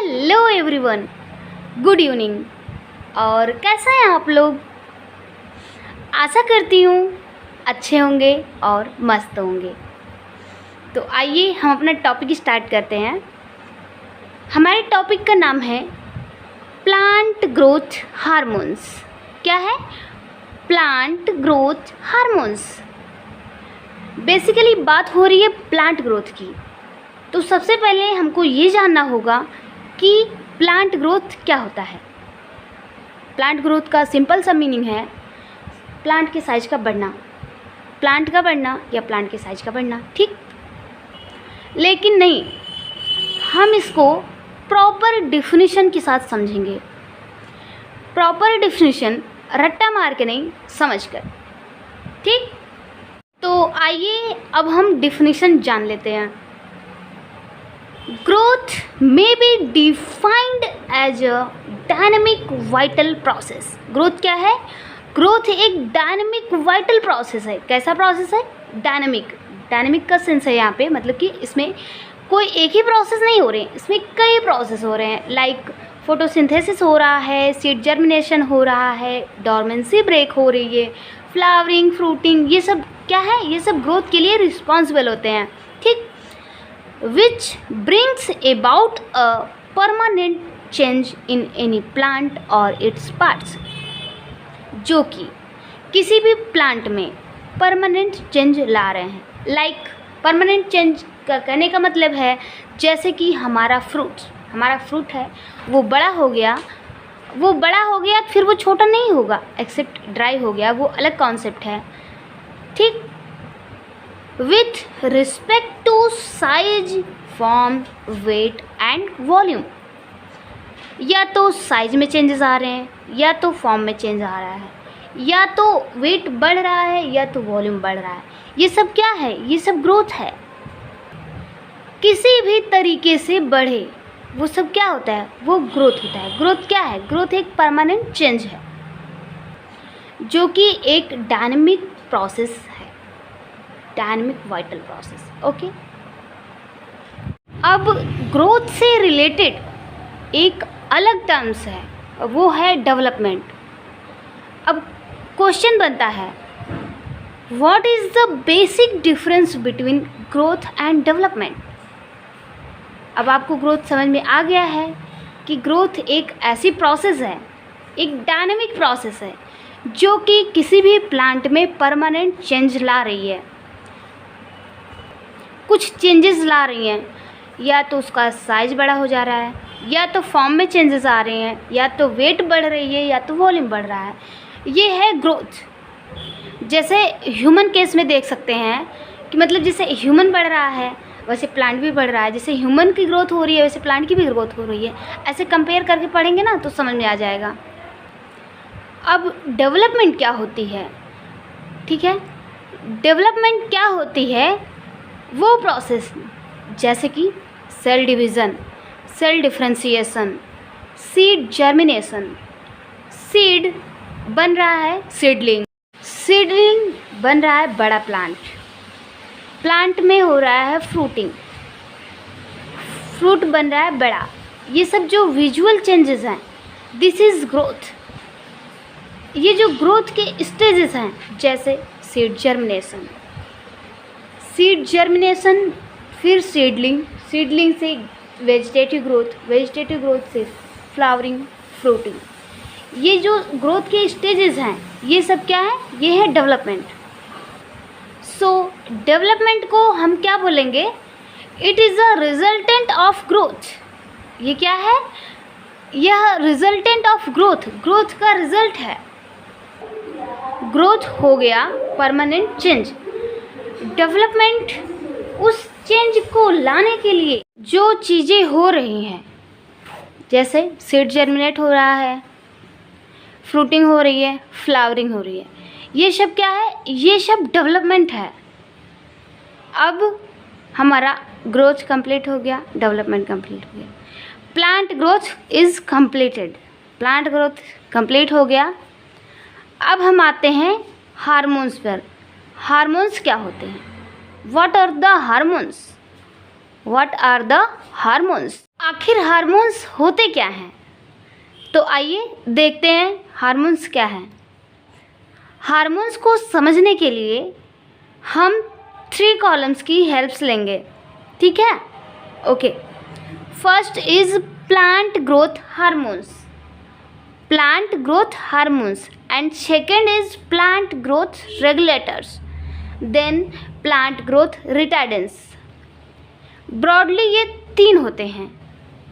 Hello everyone, good evening. और कैसा हैं आप लोग? आशा करती हूँ अच्छे होंगे और मस्त होंगे। तो आइए हम अपना टॉपिक स्टार्ट करते हैं। हमारे टॉपिक का नाम है प्लांट ग्रोथ हार्मोन्स। क्या है? Plant growth hormones. बेसिकली बात हो रही है प्लांट ग्रोथ की। तो सबसे पहले हमको ये जानना होगा कि प्लांट ग्रोथ क्या होता है। प्लांट ग्रोथ का सिंपल सा मीनिंग है प्लांट के साइज का बढ़ना, प्लांट का बढ़ना या प्लांट के साइज का बढ़ना, ठीक। लेकिन नहीं, हम इसको प्रॉपर डिफिनीशन के साथ समझेंगे। प्रॉपर डिफिनीशन रट्टा मार के नहीं, समझ कर, ठीक। तो आइए अब हम डिफिनीशन जान लेते हैं। Growth may be defined as a dynamic vital process। Growth क्या है? ग्रोथ एक डायनेमिक वाइटल प्रोसेस है। कैसा प्रोसेस है? डायनेमिक। डायनेमिक का सेंस है यहाँ पे, मतलब कि इसमें कोई एक ही प्रोसेस नहीं हो रहे हैं, इसमें कई प्रोसेस हो रहे हैं। लाइक फोटोसिंथेसिस हो रहा है, सीड जर्मिनेशन हो रहा है, डॉर्मेंसी ब्रेक हो रही है, फ्लावरिंग, फ्रूटिंग, ये सब क्या है? ये सब ग्रोथ के लिए रिस्पॉन्सिबल होते हैं, ठीक। which brings about a permanent change in any plant or its parts। जो कि किसी भी प्लांट में परमानेंट चेंज ला रहे हैं। लाइक परमानेंट चेंज का कहने का मतलब है जैसे कि हमारा फ्रूट है, वो बड़ा हो गया फिर वो छोटा नहीं होगा, एक्सेप्ट ड्राई हो गया, वो अलग कॉन्सेप्ट है, ठीक। with respect to size, form, weight and volume। या तो साइज में चेंजेस आ रहे हैं, या तो फॉर्म में चेंज आ रहा है, या तो वेट बढ़ रहा है, या तो वॉल्यूम बढ़ रहा है। ये सब क्या है? ये सब ग्रोथ है। किसी भी तरीके से बढ़े वो सब क्या होता है? वो ग्रोथ होता है। ग्रोथ क्या है? ग्रोथ एक परमानेंट चेंज है जो कि एक डायनेमिक प्रोसेस है, डायनेमिक वाइटल प्रोसेस, ओके। अब ग्रोथ से रिलेटेड एक अलग टर्म्स है, वो है डेवलपमेंट। अब क्वेश्चन बनता है what is the basic difference between growth and development. अब आपको ग्रोथ समझ में आ गया है कि ग्रोथ एक ऐसी प्रोसेस है, एक डायनेमिक प्रोसेस है जो कि किसी भी प्लांट में परमानेंट चेंज ला रही है, कुछ चेंजेस ला रही हैं। या तो उसका साइज बड़ा हो जा रहा है, या तो फॉर्म में चेंजेस आ रहे हैं, या तो वेट बढ़ रही है, या तो वॉल्यूम बढ़ रहा है। ये है ग्रोथ। जैसे ह्यूमन केस में देख सकते हैं कि मतलब जैसे ह्यूमन बढ़ रहा है वैसे प्लांट भी बढ़ रहा है, जैसे ह्यूमन की ग्रोथ हो रही है वैसे प्लांट की भी ग्रोथ हो रही है। ऐसे कंपेयर करके पढ़ेंगे ना तो समझ में आ जाएगा। अब डेवलपमेंट क्या होती है, ठीक है। डेवलपमेंट क्या होती है? वो प्रोसेस जैसे कि cell division, cell differentiation, seed germination, seed बन रहा है सीडलिंग, सीडलिंग बन रहा है बड़ा प्लांट, प्लांट में हो रहा है फ्रूटिंग, फ्रूट बन रहा है बड़ा। ये सब जो विजुअल चेंजेस हैं, दिस इज़ ग्रोथ। ये जो ग्रोथ के स्टेजेस हैं, जैसे सीड जर्मिनेशन, सीड जर्मिनेशन, फिर सीडलिंग, सीडलिंग से वेजिटेटिव ग्रोथ, वेजिटेटिव ग्रोथ से फ्लावरिंग, फ्रूटिंग। ये जो ग्रोथ के स्टेजेस हैं, ये सब क्या है? ये है डेवलपमेंट। सो डेवलपमेंट को हम क्या बोलेंगे? It is a resultant of growth. ये क्या है? यह रिजल्टेंट ऑफ ग्रोथ, ग्रोथ का रिजल्ट है। ग्रोथ हो गया परमानेंट चेंज। डेवलपमेंट उस चेंज को लाने के लिए जो चीज़ें हो रही हैं, जैसे सीड जर्मिनेट हो रहा है, फ्रूटिंग हो रही है, फ्लावरिंग हो रही है, ये सब क्या है? ये सब डेवलपमेंट है। अब हमारा ग्रोथ कंप्लीट हो गया, डेवलपमेंट कंप्लीट हो गया, plant growth is completed, plant growth complete हो गया। अब हम आते हैं हार्मोन्स पर। हार्मोन्स क्या होते हैं? What are the hormones? What are the hormones? आखिर हार्मोन्स होते क्या हैं? तो आइए देखते हैं हार्मोन्स क्या हैं। हार्मोन्स को समझने के लिए हम 3 कॉलम्स की हेल्प्स लेंगे, ठीक है? Okay, first is plant growth hormones, plant growth hormones, and second is plant growth regulators, then plant growth retardants. Broadly ये 3 होते हैं।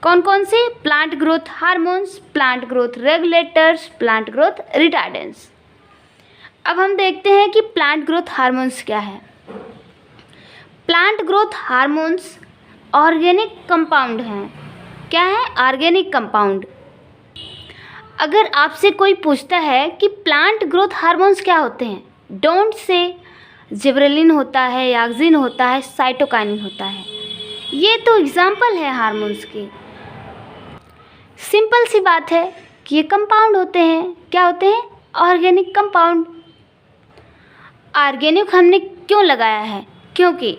कौन कौन से? Plant growth hormones, plant growth regulators, plant growth retardants. अब हम देखते हैं कि प्लांट ग्रोथ हार्मोन्स क्या है। Plant growth hormones organic compound हैं। क्या है? Organic compound. अगर आपसे कोई पूछता है कि प्लांट ग्रोथ हार्मोन्स क्या होते हैं, डोंट से जिब्रेलिन होता है, ऑक्सिन होता है, साइटोकाइनिन होता है। ये तो एग्जाम्पल है हार्मोन्स की। सिंपल सी बात है कि ये कंपाउंड होते हैं। क्या होते हैं? Organic compound. ऑर्गेनिक हमने क्यों लगाया है? क्योंकि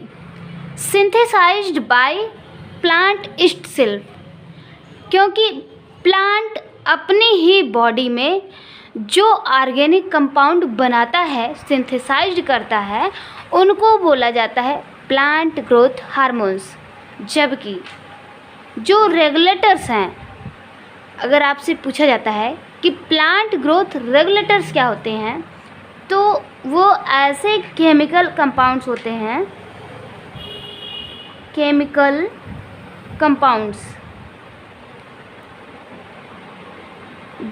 सिंथेसाइज्ड बाय प्लांट इटसेल्फ, क्योंकि प्लांट अपनी ही बॉडी में जो ऑर्गेनिक कंपाउंड बनाता है, सिंथेसाइज्ड करता है, उनको बोला जाता है प्लांट ग्रोथ हार्मोन्स। जबकि जो रेगुलेटर्स हैं, अगर आपसे पूछा जाता है कि प्लांट ग्रोथ रेगुलेटर्स क्या होते हैं, तो वो ऐसे केमिकल कंपाउंड्स होते हैं, केमिकल कंपाउंड्स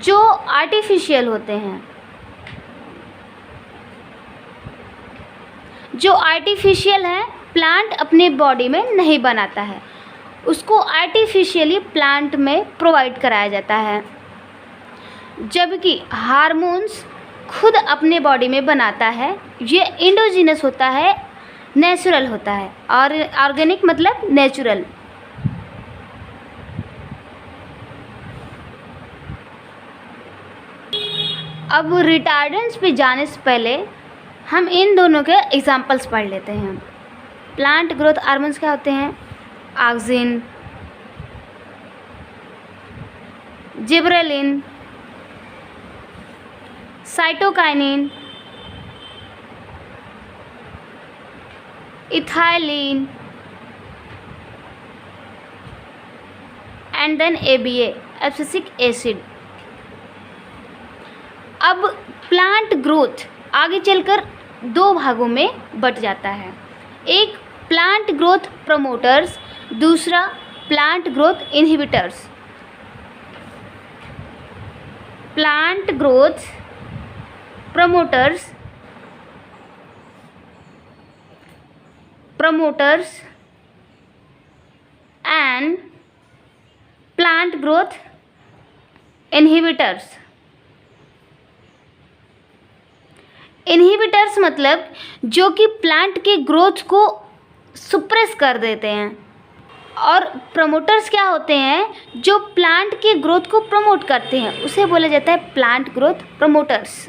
जो आर्टिफिशियल होते हैं, जो आर्टिफिशियल है, प्लांट अपने बॉडी में नहीं बनाता है, उसको आर्टिफिशियली प्लांट में प्रोवाइड कराया जाता है। जबकि हार्मोन्स खुद अपने बॉडी में बनाता है, ये इंडोजीनस होता है, नेचुरल होता है। और ऑर्गेनिक मतलब नेचुरल। अब रिटार्डेंट्स पे जाने से पहले हम इन दोनों के एग्जांपल्स पढ़ लेते हैं। प्लांट ग्रोथ हार्मोन्स क्या होते हैं? Auxin, gibberellin, cytokinin, ethylene, and then ABA, abscisic acid. अब प्लांट ग्रोथ आगे चलकर 2 भागों में बट जाता है। एक प्लांट ग्रोथ प्रमोटर्स, दूसरा plant growth inhibitors. Plant growth promoters and plant growth inhibitors। Inhibitors मतलब जो कि प्लांट के ग्रोथ को सुप्रेस कर देते हैं, और प्रमोटर्स क्या होते हैं? जो प्लांट के ग्रोथ को प्रमोट करते हैं, उसे बोला जाता है प्लांट ग्रोथ प्रमोटर्स।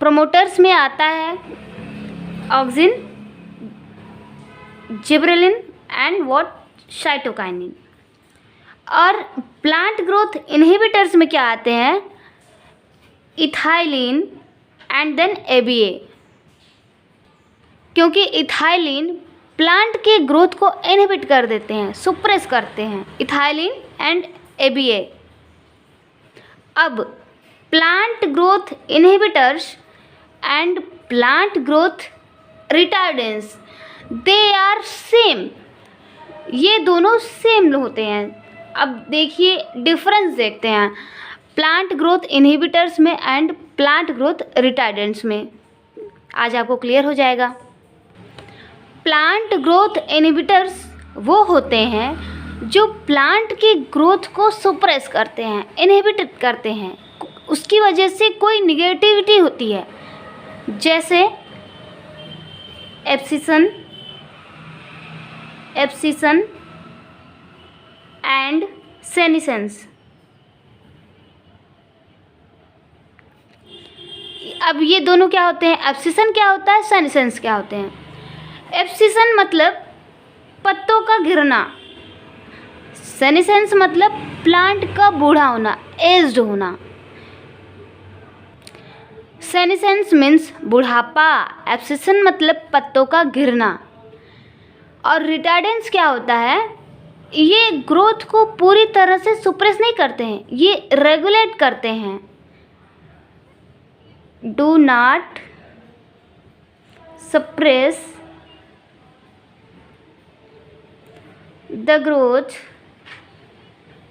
प्रमोटर्स में आता है ऑक्सिन, जिब्रेलिन एंड साइटोकाइनिन। और प्लांट ग्रोथ इनहिबिटर्स में क्या आते हैं? इथाइलिन एंड देन ABA, क्योंकि इथाइलिन प्लांट के ग्रोथ को इनहिबिट कर देते हैं, सुप्रेस करते हैं। Ethylene and ABA। अब plant growth inhibitors and plant growth retardants, they are same. ये दोनों सेम होते हैं। अब देखिए डिफरेंस देखते हैं प्लांट ग्रोथ इनहिबिटर्स में एंड प्लांट ग्रोथ रिटार्डेंट्स में। आज आपको क्लियर हो जाएगा। प्लांट ग्रोथ इनहिबिटर्स वो होते हैं जो प्लांट की ग्रोथ को सुप्रेस करते हैं, इनहिबिट करते हैं, उसकी वजह से कोई निगेटिविटी होती है, जैसे एब्सिसन एंड सेनिसेंस। अब ये दोनों क्या होते हैं? एब्सिसन क्या होता है, सेनिसेंस क्या होते हैं? एब्सिसन मतलब पत्तों का गिरना, सेनेसेंस मतलब प्लांट का बूढ़ा होना, एज्ड होना। सेनेसेंस मीन्स बुढ़ापा। एब्सेशन मतलब पत्तों का गिरना। और रिटार्डेंस क्या होता है, ये ग्रोथ को पूरी तरह से सुप्रेस नहीं करते हैं, ये रेगुलेट करते हैं। Do not suppress the growth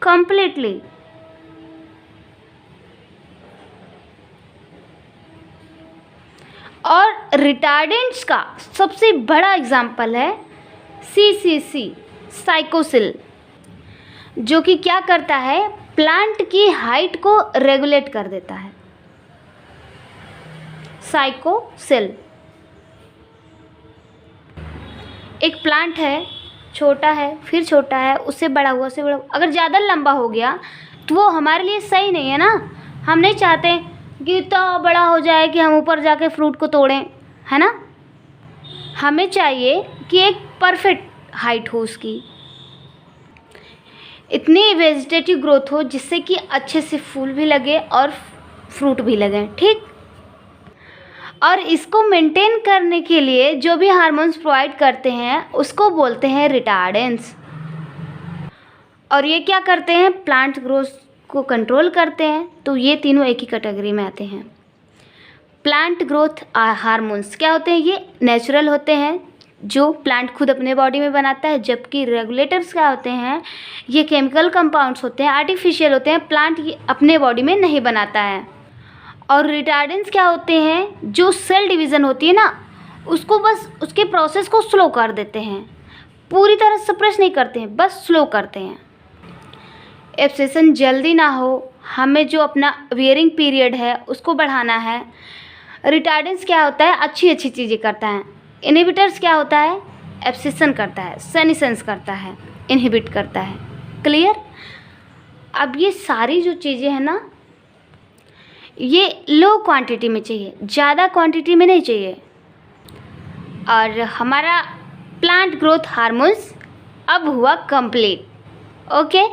completely. और रिटार्डेंट्स का सबसे बड़ा एग्जाम्पल है सीसीसी, साइकोसिल, जो कि क्या करता है, प्लांट की हाइट को रेगुलेट कर देता है। साइकोसिल एक प्लांट है, छोटा है, फिर छोटा है, उससे बड़ा हुआ, उससे बड़ा हुआ। अगर ज़्यादा लंबा हो गया तो वो हमारे लिए सही नहीं है ना। हम नहीं चाहते कि इतना बड़ा हो जाए कि हम ऊपर जाके फ्रूट को तोड़ें, है ना। हमें चाहिए कि एक परफेक्ट हाइट हो उसकी, इतनी वेजिटेटिव ग्रोथ हो जिससे कि अच्छे से फूल भी लगे और फ्रूट भी लगे, ठीक। और इसको मेंटेन करने के लिए जो भी हार्मोन्स प्रोवाइड करते हैं उसको बोलते हैं रिटार्डेंट्स। और ये क्या करते हैं, प्लांट ग्रोथ को कंट्रोल करते हैं। तो ये तीनों एक ही कैटेगरी में आते हैं। प्लांट ग्रोथ हार्मोन्स क्या होते हैं, ये नेचुरल होते हैं जो प्लांट खुद अपने बॉडी में बनाता है, जबकि रेगुलेटर्स क्या होते हैं, ये केमिकल कंपाउंड्स होते हैं, आर्टिफिशियल होते हैं, प्लांट ये अपने बॉडी में नहीं बनाता है। और रिटार्डेंट्स क्या होते हैं, जो सेल डिवीज़न होती है ना, उसको बस उसके प्रोसेस को स्लो कर देते हैं, पूरी तरह सप्रेस नहीं करते हैं, बस स्लो करते हैं। एब्सेशन जल्दी ना हो, हमें जो अपना वियरिंग पीरियड है उसको बढ़ाना है। रिटार्डेंट्स क्या होता है, अच्छी अच्छी चीज़ें करता है। इनहिबिटर्स क्या होता है, एब्सेशन करता है, सेनेसेंस करता है, इनहिबिट करता है। क्लियर। अब ये सारी जो चीज़ें हैं ना, ये लो क्वांटिटी में चाहिए, ज़्यादा क्वांटिटी में नहीं चाहिए। और हमारा प्लांट ग्रोथ हार्मोन्स अब हुआ कंप्लीट। ओके।